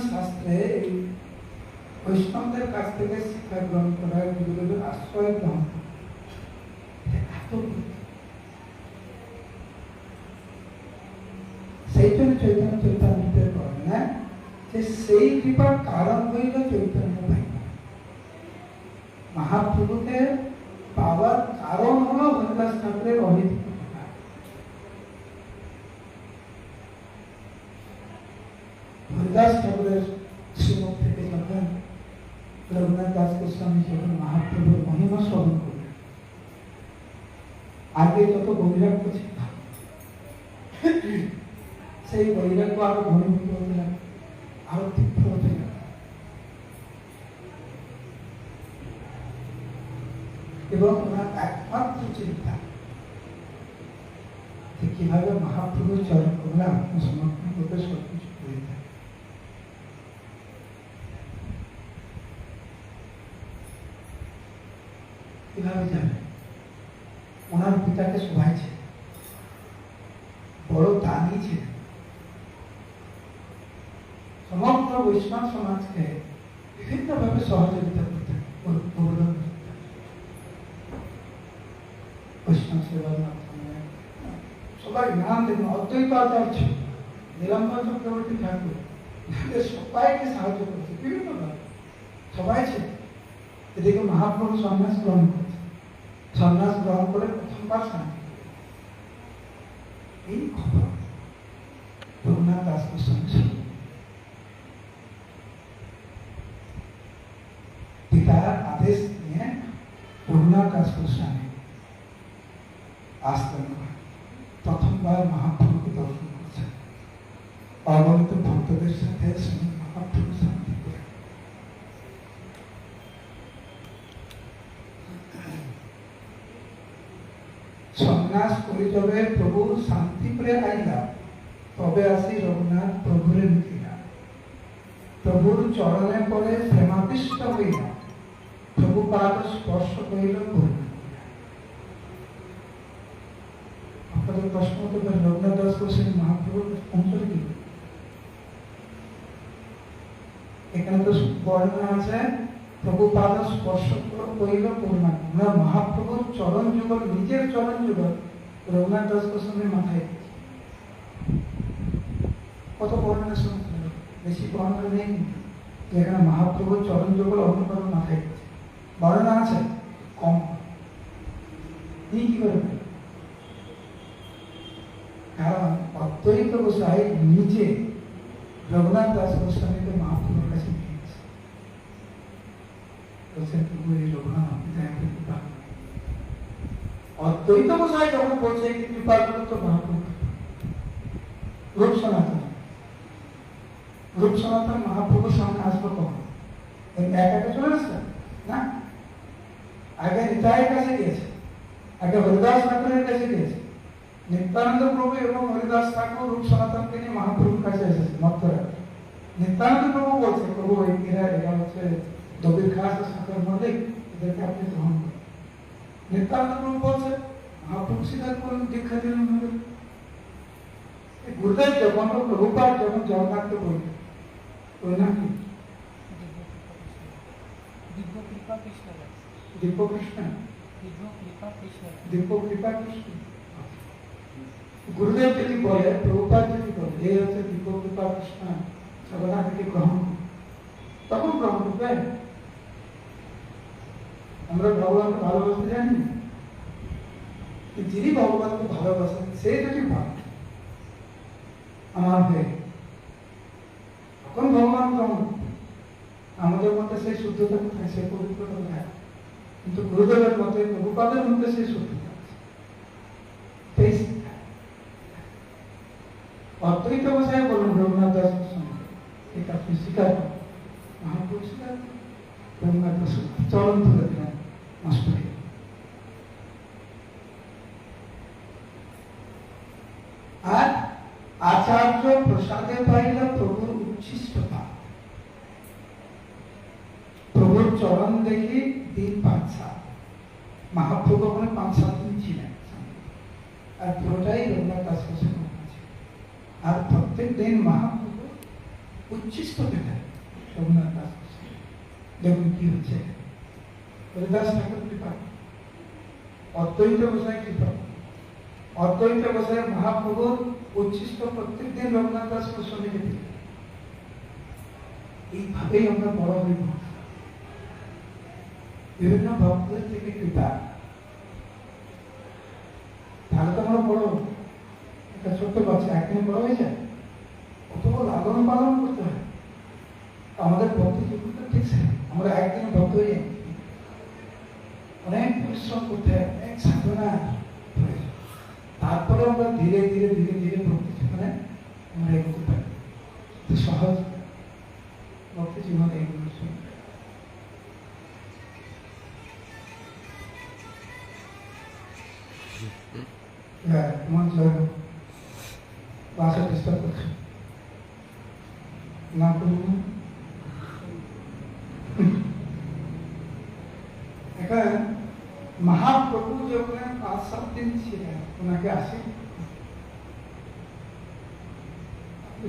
शास्त्रे वैष्णवদের কাছ থেকে শিক্ষা গ্রহণ করা গুরুদেবের আশ্রয় গ্রহণ সেই জন্য চৈতন্য চৈতন্যের বলেন না যে সেই কৃপার কারণ হইল চৈতন্য ভাই মহাপ্রভুকে পাওয়ার কারণ হলো হরিদাস ঠাকুরের অহিত हरिदास ठाकुर श्रीमुख থেকে যখন রঘুনাথ দাস গোস্বামী যখন মহাপ্রভুর মহিমা শ্রবণ করলেন আগে যত বৈরাগ্য ছিল সেই বৈরাগ্য আরো ঘনীভূত হতে লাগে আরো তীব্র হতে লাগে এবং ওনার একমাত্র চিন্তা যে কিভাবে মহাপ্রভুর চরণ কমলে আত্মসমর্পণ করতে সবকিছু করে থাকে কিভাবে যাবে ওনার পিতাকে শোভাইছে বড় দানি ছিলেন সমগ্র বৈষ্ণব সমাজকে বিভিন্নভাবে সহযোগিতা করতেন প্রবোধন করতেন বৈষ্ণব সেবার মাধ্যমে সবাই নাম দেন অদ্বৈত আচার্য নীলাম্বর চক্রবর্তী ঠাকুর সবাইকে সাহায্য করছে বিভিন্নভাবে সবাই ছিল এদিকে মহাপ্রভু সন্ন্যাস গ্রহণ করেছে সন্ন্যাস গ্রহণ করে প্রথমবার শান্তি এই খবর রঘুনাথ দাস গোস্বামী পিতার আদেশ নিয়ে রঘুনাথ দাস গোস্বামী আসতেন প্রথমবার মহাপ্রভুকে দর্শন করছেন অগণিত ভক্তদের সাথে মহাপ্রভু শান্তি করে সন্ন্যাস করে যবে প্রভুর শান্তি করে আইলা তবে আসি রঘুনাথ প্রভুরে মিলিলা প্রভুর চরণে পরে প্রেমাবিষ্ট হইলা প্রভু পাদ স্পর্শ করিল করুণা আপনাদের প্রশ্ন হতে পারে রঘুনাথ দাস গোস্বামী মহাপ্রভুর অঞ্চলে কি এখানে তো বর্ণনা আছে প্রভুপাদ স্পর্শ করিল পূর্ণা, ওনার মহাপ্রভুর চরণ যুগল, নিজের চরণ যুগল রঘুনাথ দাস গোস্বামীর মাথায়। কত বর্ণনা শুনতে হবে, বেশি বর্ণনা নেই কিন্তু যেখানে মহাপ্রভুর চরণ যুগল অন্য কারো মাথায় বর্ণনা আছে কম। কি করবে? কারণ অদ্বৈত গোসাই নিজে রঘুনাথ দাস গোস্বামীকে মহাপ্রভুর কাছে দিয়েছে, বলছেন প্রভু এই রঘুনাথ আপনি দয়া করে কৃপা করুন। অদ্বৈত গোসাই যখন বলছে কৃপা করুন তো মহাপ্রভু রূপ সনাতন, রূপ সনাতন মহাপ্রভুর সামনে আসবো কখন? একা একা চলে আসছে না, আগে নিতাইয়ের কাছে গিয়েছে, আগে হরিদাস ঠাকুরের কাছে গিয়েছে। নিত্যানন্দ প্রভু এবং হরিদাস ঠাকুর রূপ সনাতনকে নিয়ে মহাপ্রভুর কাছে এসেছে মথুরা। নিত্যানন্দ প্রভু বলছে প্রভু এরা হচ্ছে দবির খাস সাঁতার মল্লিক, এদেরকে আপনি গ্রহণ করুন। নিত্যানন্দ প্রভু বলছে মহাপ্রভু স্বীকার করুন, দীক্ষা দিলেন আমাদের। গুরুদেব যখন প্রভুপাদ যখন জগন্নাথকে বললেন ওই নাম কি দিব্য কৃষ্ণ, দিব্য কৃপা কৃষ্ণ। গুরুদেব যদি বলে, প্রভুপাদ যদি বলে এই হচ্ছে দিব্য কৃপা কৃষ্ণ, জগন্নাথকে গ্রহণ তখন গ্রহণ করবে। আমরা ভগবানকে ভালোবাসতে জানি, যিনি ভগবানকে ভালোবাসেন সে যদি ভাব আমার হয়ে তখন ভগবান গ্রহণ। আমাদের মধ্যে সেই শুদ্ধতা কোথায়, সেই পবিত্রতা কোথায়? কিন্তু গুরুদেবের মধ্যে প্রভুপাদের মধ্যে সেই শুদ্ধতা আছে। অদ্বৈত গোসাই বলুন রঘুনাথ দাস গোস্বামী এটা আপনি স্বীকার করেন, মহাপ্রভু স্বীকার করেন, রঘুনাথ দাস চরণ তুলে দিলেন মাস্টারে। আর আচার্য প্রসাদে পাইল প্রভুর উচ্ছিষ্ট পাপ, প্রভুর চরণ দেখি দিন 5-7, মহাপ্রভু ওখানে 5-7 দিন ছিলেন, আর পুরোটাই রঘুনাথ দাস গোস্বামী। আর প্রত্যেক দিন মহাপ্রভু উচ্ছিষ্ট পেতেন রঘুনাথ দাস গোস্বামী। দেখুন কি হচ্ছে, হরিদাস ঠাকুর কৃপা, অদ্বৈত গোসাই কৃপা, অদ্বৈত গোসাই মহাপ্রভুর উচ্ছিষ্ট প্রত্যেক দিন রঘুনাথ দাস গোস্বামীকে দিলেন। এইভাবেই আমরা বড় হইব, বিভিন্ন ভক্তদের থেকে কৃপা, তাহলে তো আমরা বড়। একটা ছোট্ট বাচ্চা একদিন বড় হয়ে যায়, কত লালন পালন করতে হয়। আমাদের ভক্তি জীবনটা ঠিক আছে, আমরা একদিনে ভক্ত হয়ে যাই, অনেক পরিশ্রম করতে হয়, অনেক সাধনা প্রয়োজন, তারপরে আমরা ধীরে ধীরে ধীরে ধীরে ভক্তি জীবনে আমরা এগোতে পারি। সহজ ভক্তি জীবনে এগুলো ভাষা ডিস্টার্ব করছে না করুন। এখন মহাপ্রভু যখন 5-7 দিন ছিলেন ওনাকে আসে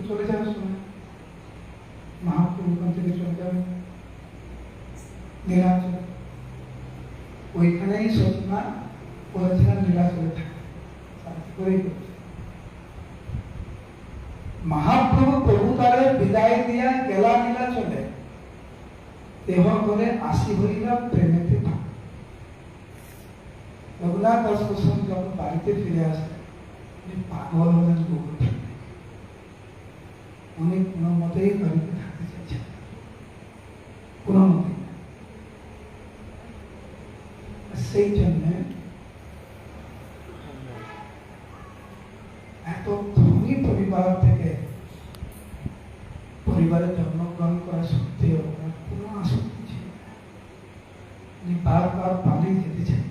চলে যাবে, শুনে মহাপ্রভু ওখান থেকে চলে যাবে নীলাচলে, ওইখানেই সচনা করেছিলেন নীলাচলে থাকে করেই করছে। মহাপ্রভু প্রভুতারে বিদায় দিয়া গেলা নীলাচলে, দেহ করে আসি হইলা প্রেমেতে থাক। রঘুনাথ দাস গোস্বামী যখন বাড়িতে ফিরে আসে পাগল হলেন গৌর ঠাকুর, উনি কোনো মতেই বাড়িতে থাকতে চাইছেন, কোনো মতেই। সেই জন্য এত ধনী পরিবার থেকে পরিবারে জন্মগ্রহণ করা সত্ত্বেও কোনো আসক্তি ছিল, উনি বারবার পালিয়ে যেতে চান,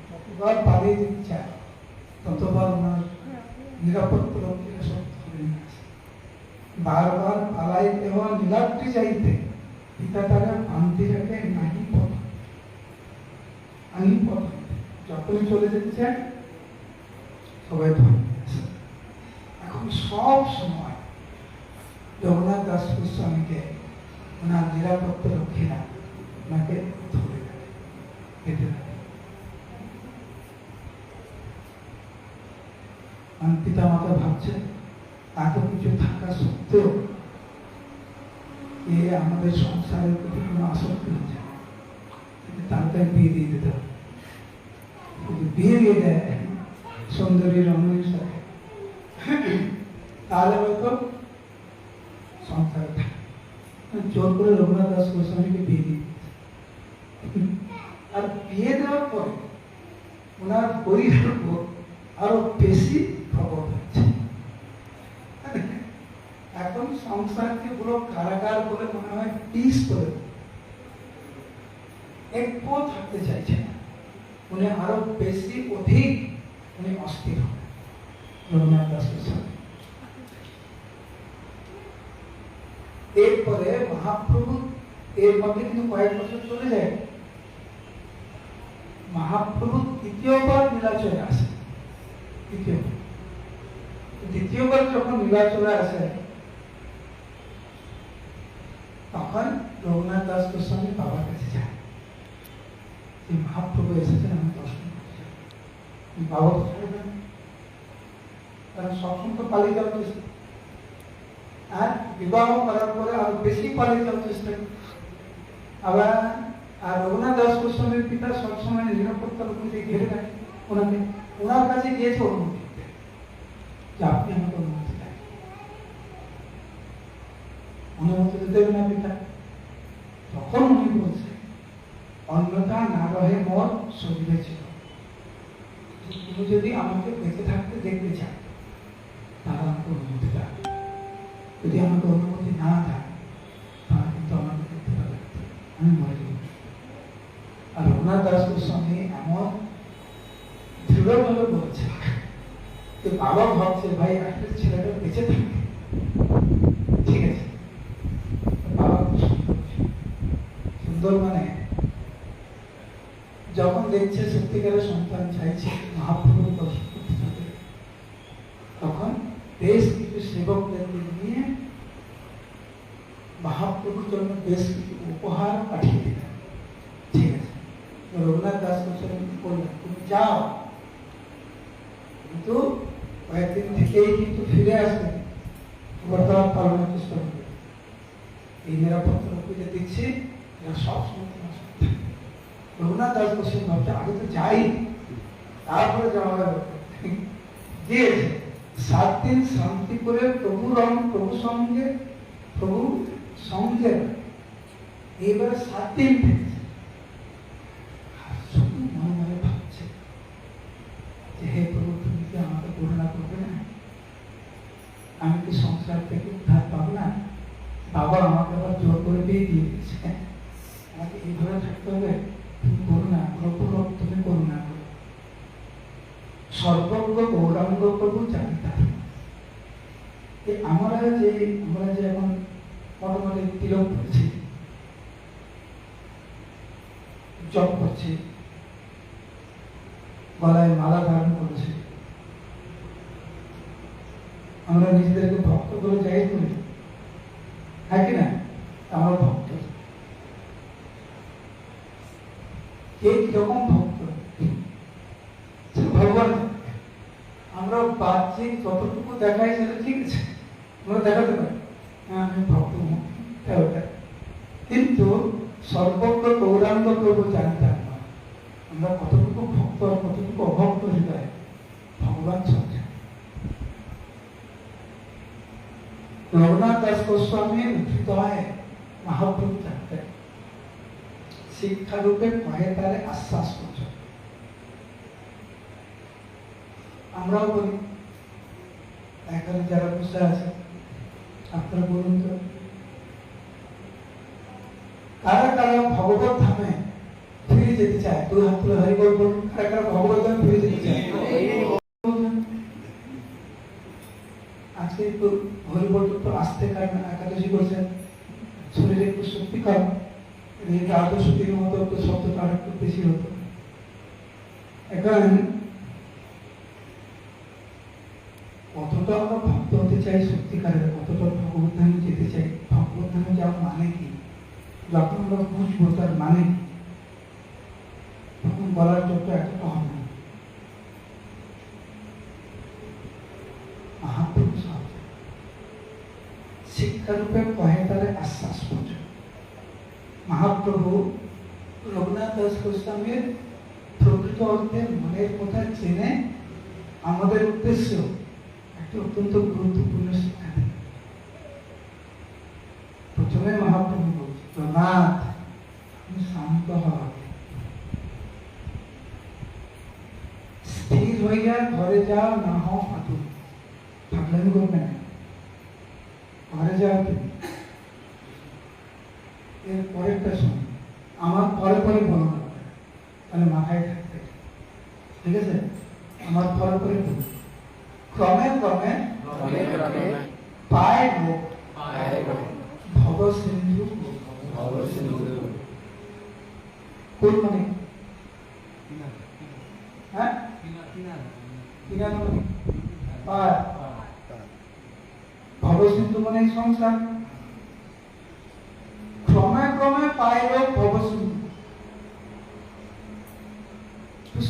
যতবার পালিয়ে যেতে চায় ততবার ওনার নিরাপত্তা রক্ষীরা সব ধরে নিয়ে আসে। বারবার পালাইতে হওয়া নীলাদ্রি যাইতে পিতা তারা বান্তি রাখে নাহি পথ, আমি পথ যখনই চলে যেতে চায় সবাই ধরে নিয়ে আসে। এখন সব সময় জগন্নাথ রঘুনাথ দাস গোস্বামীকে ওনার নিরাপত্তা রক্ষীরা ওনাকে ধরে রাখে, বেঁধে রাখে। পিতা মাতা ভাবছে এত কিছু থাকা সত্ত্বেও এ আমাদের সংসারের প্রতি কোনো আসক্তি হচ্ছে, তাড়াতাড়ি বিয়ে দিয়ে দিতে হবে। বিয়ে দিয়ে দেয় সুন্দরী রমণীর সাথে, তাহলে হয়তো সংসার জোর করে রঘুনাথ দাস গোস্বামীকে বিয়ে দিয়ে আর বিয়ে দেওয়ার পরে ওনার বইয়ের উপর আরো বেশি প্রভাব হচ্ছে। এখন সংসারকে পুরো কারাগার বলে মনে হয় পিস করে একটু থাকতে চাইছে না, উনি আরো বেশি অধিক উনি অস্থির হন রঘুনাথ দাস গোস্বামী। এরপরে মহাপ্রভু এর মধ্যে কিন্তু কয়েক বছর চলে যায়, মহাপ্রভু তৃতীয়বার নীলাচলে আসে। দ্বিতীয়বার যখন নীলাচলে আসে তখন রঘুনাথ দাস গোস্বামী বাবার কাছে যায়, যে মহাপ্রভু এসেছেন, আমি দর্শন করতে চাই। বাবা তো ছাড়বেন, কারণ সবসময় তো পালিয়ে যাওয়ার চেষ্টা, আর বিবাহ করার পরে আরো বেশি পালিয়ে যাওয়ার চেষ্টা। আবার আর রঘুনাথ দাস গোস্বামীর পিতা সবসময় নিরাপত্তা রক্ষীকে ঘিরে রাখে ওনাকে, ওনার কাছে গিয়েছে অনুমতি, যে আপনি আমাকে অনুমতি দেন। অনুমতি দেবেন না পিতা, তখন উনি বলছে অন্যথা না রহে মোর শরীরে ছিল, তুমি যদি আমাকে বেঁচে থাকতে দেখতে চান তাহলে আমাকে অনুমতি দেন, যদি আমাকে অনুমতি না দেন তাহলে কিন্তু আমাকে দেখতে পাবে, আমি মরে যাব। আর রঘুনাথ দাস গোস্বামী এমন দৃঢ়ভাবে বলছে যে বাবা ভাবছে ভাই একটা ছেলেটা বেঁচে থাকে, ঠিক আছে। বাবা সুন্দর মানে যখন দেখছে সত্যিকারের সন্তান চাইছে মহাপ্রভু দর্শন করতে থাকে, তখন বেশ কিছু সেবকদেরকে নিয়ে মহাপ্রভুর জন্য বেশ কিছু উপহার পাঠিয়ে দিলেন, ঠিক আছে। রঘুনাথ দাস গোস্বামী বললেন তুমি যাও, কিন্তু কয়েকদিন থেকেই কিন্তু ফিরে আসবে, বর্তমান পালনের চেষ্টা করবে। এই নিরাপত্তা রক্ষীকে দিচ্ছি, এরা সবসময় তোমার সাথে থাকবে। রঘুনাথ দাস গোস্বামী ভাবছে আগে তো যাই, তারপরে যাওয়া দিয়েছে। 7 দিন শান্তি করে প্রভু সঙ্গে এইবারে 7 দিন থেকেছে। শুধু মনে মনে ভাবছে যে হে প্রভু তুমি কি আমাকে করুণা করবে না, আমি কি সংসার থেকে উদ্ধার পাবো না? বাবা আমাকে আবার জোর করে বিয়ে দিয়ে দিয়েছে, আমাকে এইভাবে থাকতে হবে, তুমি করুণা করো, তুমি করুণা করো। সর্বঙ্গ গৌরাঙ্গ প্রভু জানিতা, আমরা যে এখন মোটামুটি তিলক করছি, জপ করছি, গলায় মালা ধারণ করেছি, আমরা নিজেদেরকে ভক্ত বলে যাই করি, হ্যাঁ কি না? আমরা ভক্ত। কে কিরকম ভক্ত ভগবান, আমরা বাহ্যিক যতটুকু দেখাই সেটা ঠিক আছে, আমরা দেখাতে পারি হ্যাঁ আমি ভক্ত, কিন্তু সর্বজ্ঞ গৌরাঙ্গ প্রভু জানতাম না আমরা কতটুকু ভক্ত আর কতটুকু অভক্ত হৃদয় ভগবান সঙ্গে। রঘুনাথ দাস গোস্বামী হৃদয়ে মহাপ্রভু জানতেন, শিক্ষারূপে কহে তারে আশ্বাস করছে। আমরাও বলি, এখানে যারা বসে আছে আপনারা বলুন তো, কারা কারা ভগবত ধামে ফিরে যেতে চায়? 2 হাত তুলে হরি বল বলুন, কারা কারা ভগবত ধামে ফিরে যেতে চায়? আজকে একটু হরি বল একটু আসতে কারণ একাদশী করছেন, শরীরে একটু শক্তি কম, আদর্শতির মতো একটু শব্দটা আর একটু বেশি হতো। এখন কতটা আমরা ভক্ত হতে চাই সত্যিকারের, কতটা ভগবত ধামে যেতে চাই মানে কি, যখন আমরা বুঝবো তার মানে কি, তখন বলার জন্য এতটা হবে না। মহাপ্রভু সাহায্য শিক্ষারূপে কহে তারে আশ্বাস পৌঁছে। মহাপ্রভু রঘুনাথ দাস গোস্বামীর প্রকৃত অর্থে মনের কথা জেনে আমাদের উদ্দেশ্য একটি অত্যন্ত গুরুত্বপূর্ণ শিক্ষা দেন। প্রথমে মহাপ্রভু বলছে, রঘুনাথ তুমি শান্ত হও, স্থির হইয়া ঘরে যাও, না হও আতুর। থাকলেন করবে না, ঘরে যাও তুমি। এর পরেরটা শুনুন, আমার পরে পরে বলবো, তাহলে মাথায় থাকবে, ঠিক আছে? আমার পরে পরে বলবো। ক্রমে ক্রমে পায় লোক ভব সিন্ধু, কোন মানে? হ্যাঁ, পায় ভব সিন্ধু মানে সংসার। ক্রমে ক্রমে পায় লোক ভব সিন্ধু।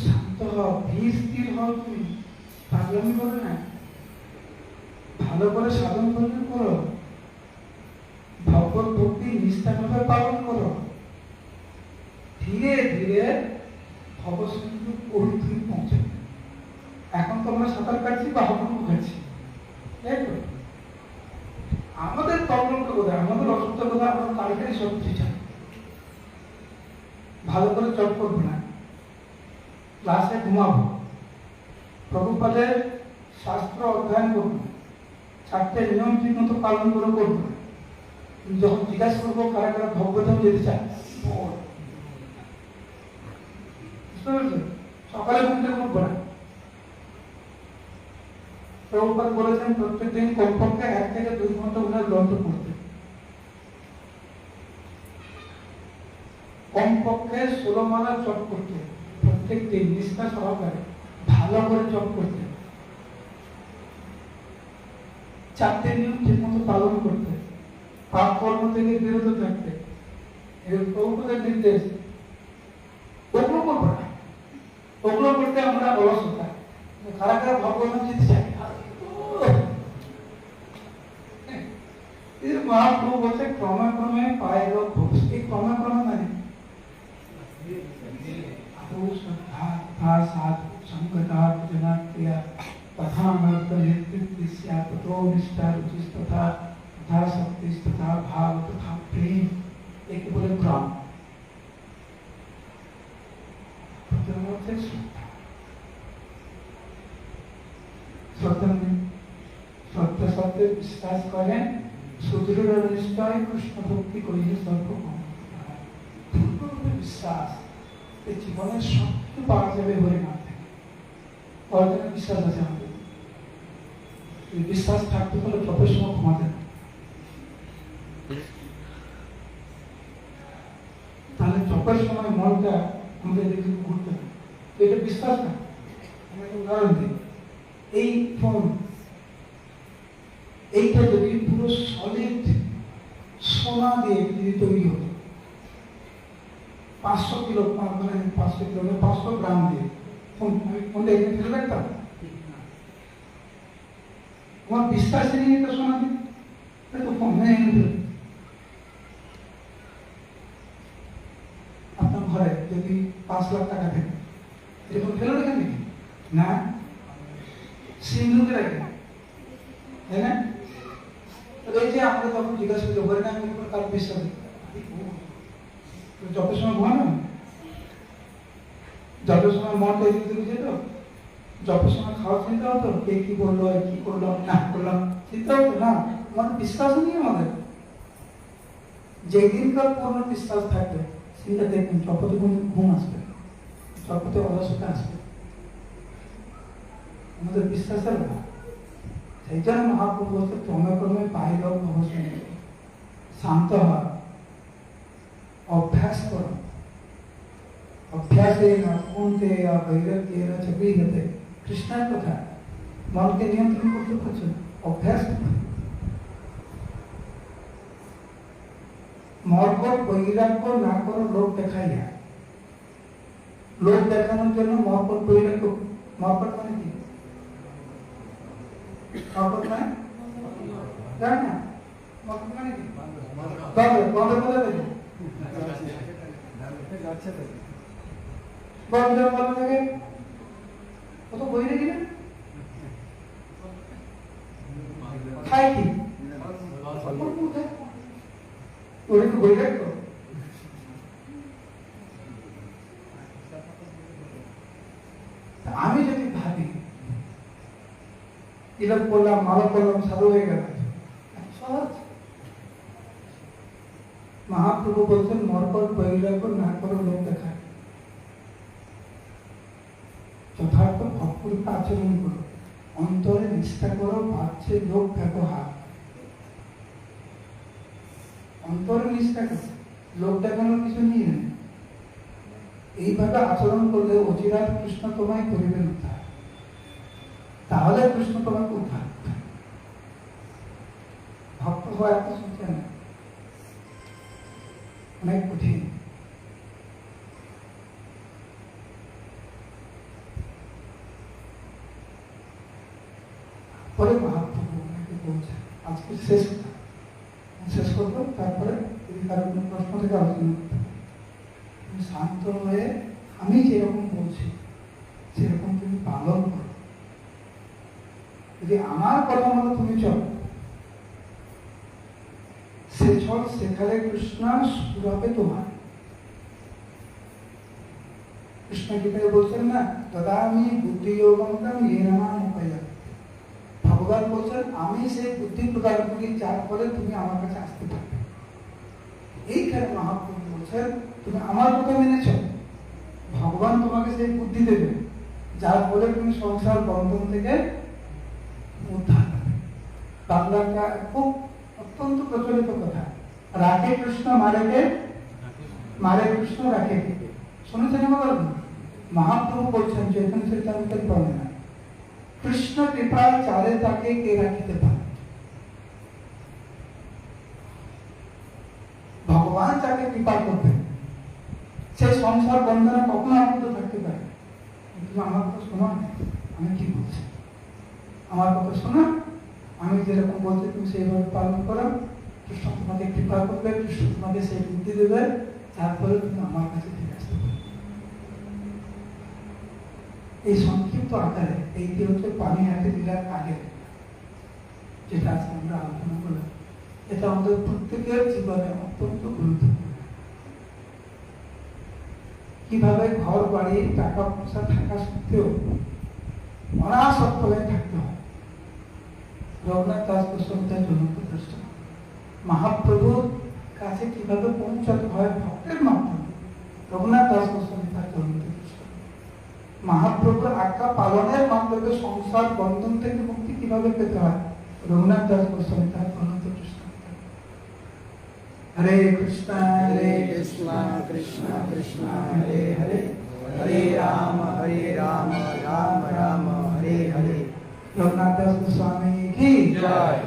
শান্ত হও, ধীর স্থির হও, তুমি পাগলামি করো না, ভালো করে সাধন করবে, করো ভগবত ভক্তি নিষ্ঠাভাবে পালন করো, ধীরে ধীরে ভবসিন্ধু তুমি পৌঁছাবে। এখন তো আমরা সাঁতার কাটছি বা হকম খাচ্ছি, তাই তো? আমাদের প্রবলেমটা কোথায়? আমাদের অসুবিধা কোথায়? আমরা তাড়াতাড়ি সব কিছু চাই, ভালো করে চট করবো না, ক্লাসে ঘুমাবো, প্রভুপাদের শাস্ত্র অধ্যয়ন করবো, চারটে নিয়ম ঠিক মতো পালন করে করবো। যখন জিজ্ঞাসা করবো কারা কারা ভগবতম যেতে চায়, সকালে ঘুম থেকে উঠবো না। প্রভুপাদ বলেছেন প্রত্যেকদিন কমপক্ষে 1 থেকে 2 ঘন্টা ওনার গ্রন্থ পড়তে, কমপক্ষে 16 মালা জপ করতে, প্রত্যেক দিন নিষ্ঠা সহকারে ভালো করে জপ করতে, 4টে নিয়ম ঠিক মতো পালন করতে, পাপ কর্ম থেকে বিরত থাকতে, প্রভুপাদের নির্দেশ। ওগুলো করবো না, ওগুলো করতে আমরা অলসতা, খারাপ খারাপ ভগবান যেতে চাই। মহাপ্রভু বলছে ক্রমে ক্রমে পায় লোক ভক্তি। এই ক্রমে ক্রমে মানে ভাব তথা প্রেম, একে বলে ক্রম। সত্য সত্যে বিশ্বাস করেন, সুদৃঢ় নিশ্চয় কৃষ্ণ ভক্তি করিলে সর্ব বিশ্বাস, এই জীবনের সবকিছু পাওয়া যাবে বলে না থাকে। কয়েকজনের বিশ্বাস আছে আমাদের, বিশ্বাস থাকতে হলে যপের সময় ঘুমাতে না, তাহলে যপের সময় মনটা আমাদের এদিকে ঘুরতে হবে। এটা বিশ্বাস না। আমি একটা উদাহরণ দিই, এই ফোন, এইটা যদি পুরো সলিড সোনা দিয়ে যদি তৈরি হতো, 500 কিলো, মানে 500 কিলো, 500 গ্রাম দিয়ে ফোনটা এখানে ফেলে রাখতাম, তোমার বিশ্বাস নেই এটা সোনা দিয়ে, তো ফোন আপনার ঘরে যদি 5 লাখ টাকা থাকে, এরকম ফেলে রাখেন নাকি? না, সিন্ধুকে রাখেন, তাই না? এই যে আমরা যখন জিজ্ঞাসা করি না, আমি কার বিশ্বাস যত সময় ঘুমানো, যত সময় মনটা এদিক থেকে যেত, যত সময় খাওয়া চিন্তা হতো, কে কি বললো, কি করলাম না করলাম চিন্তা হতো না। আমাদের বিশ্বাস নেই। আমাদের যেদিনকার পূর্ণ বিশ্বাস থাকবে, চিন্তা দেখবেন জপতে ঘুম আসবে, জপতে অলসতা আসবে। আমাদের বিশ্বাসের না। সেই জন্য মহাপ্রভু বলতে ক্রমে ক্রমে পাই লোক অবশ্যই শান্ত হয়, অভ্যাস করো। অভ্যাসে না কুন্তে বৈরাগ্যে না চক্রিগতে, কৃষ্ণের কথা। মনকে নিয়ন্ত্রণ করতে পারছো, অভ্যাস। মর্কট বৈরাগ্য না করো লোক দেখাইয়া। লোক দেখানোর জন্য মর্কট বৈরাগ্য, মর্কট মানে কি? মর্কট মানে জান না? মর্কট মানে কি? বন্ধ বন্ধ বলে দেবে বন্ধ বলে দেবে কত বৈরাগী না খাই কি ওরে তো বৈরাগ্য। আমি যদি ভাবি তিলক করলাম, মালা করলাম, সাধু হয়ে গেল, সহজ। মহাপ্রভু বলছেন মর্কট বৈরাগ্য না করো লোক দেখায়, যথার্থ ভক্তি আচরণ করো, অন্তরে নিষ্ঠা করো, ভাবছে লোক ব্যবহার, অন্তরে নিষ্ঠা করো, লোক দেখানোর কিছু নিয়ে নেই। এইভাবে আচরণ করলে অচিরাত কৃষ্ণ তোমায় করিবেন উদ্ধার। তাহলে কৃষ্ণ তোমাকে উদ্ধার। ভক্ত হওয়া এত সোজা না, অনেক কঠিন। পরে মহাপ্রভু ওনাকে বলছেন, আজকে শেষ করবো, তারপরে যদি কারো কোনো প্রশ্ন থেকে আলোচনা করতে শান্ত হয়ে আমি যেরকম বলছি সেরকম তুমি পালন করো। যদি আমার কথা মতো তুমি চলো, সে চল সেখানে কৃষ্ণ সুরাবে তোমার। কৃষ্ণ গীতায় বলছেন না, দাদা আমি বুদ্ধি যোগম ইয়ে নাম উপায়। ভগবান বলছেন আমি সেই বুদ্ধি প্রদান করি যার ফলে তুমি আমার কাছে আসতে পারবে। এইখানে মহাপ্রভু বলছেন তুমি আমার কথা মেনেছ, ভগবান তোমাকে সেই বুদ্ধি দেবে যার ফলে তুমি সংসার বন্ধন থেকে উদ্ধার পাবে। বাংলাটা খুব অত্যন্ত প্রচলিত কথা, রাখে কৃষ্ণ মারেকে, মারে কৃষ্ণ রাখে। শুনেছেন আমার? মহাপ্রভু বলছেন চৈতন্য চরিতামৃতের বর্ণনা, কৃষ্ণ কৃপায় চালে তাকে কে রাখিতে পারে। ভগবান তাকে কৃপা করবেন, সে সংসার বন্ধনে কখনো আবদ্ধ থাকতে পারে। তুমি আমার কথা শোনো, আমি কি বলছি, আমার কথা শোনো, আমি যেরকম বলছি তুমি সেইভাবে পালন করো, কৃষ্ণ তোমাকে কৃপা করবে, কৃষ্ণ তোমাকে সেই বুদ্ধি দেবে, তারপরে তুমি আমার কাছে ফিরে আসতে পারবে। এই সংক্ষিপ্ত আকারে এইটি হচ্ছে পানিহাটি জেলার আগে যেটা আজকে আমরা আলোচনা করলাম। এটা আমাদের প্রত্যেকের জীবনে অত্যন্ত গুরুত্বপূর্ণ। কিভাবে ঘর বাড়ি টাকা পয়সা থাকা সত্ত্বেও অনাসক্ত হয়ে থাকতে হয়। রঘুনাথ দাস গোস্বামীর জ্বলন্ত দৃষ্টান্ত। মহাপ্রভুর কাছে কিভাবে পৌঁছাতে হয় ভক্তের মাধ্যমে, রঘুনাথ দাস গোস্বামী তার জ্বলন্ত দৃষ্টান্ত। মহাপ্রভুর আজ্ঞা পালনের মাধ্যমে সংসার বন্ধন থেকে মুক্তি কিভাবে পেতে হয়, রঘুনাথ দাস গোস্বামী তার জ্বলন্ত দৃষ্টান্ত। হরে কৃষ্ণ কৃষ্ণ কৃষ্ণ হরে হরে, হরে রাম রাম রাম হরে হরে। রঘুনাথ দাস গোস্বামী কি জয়।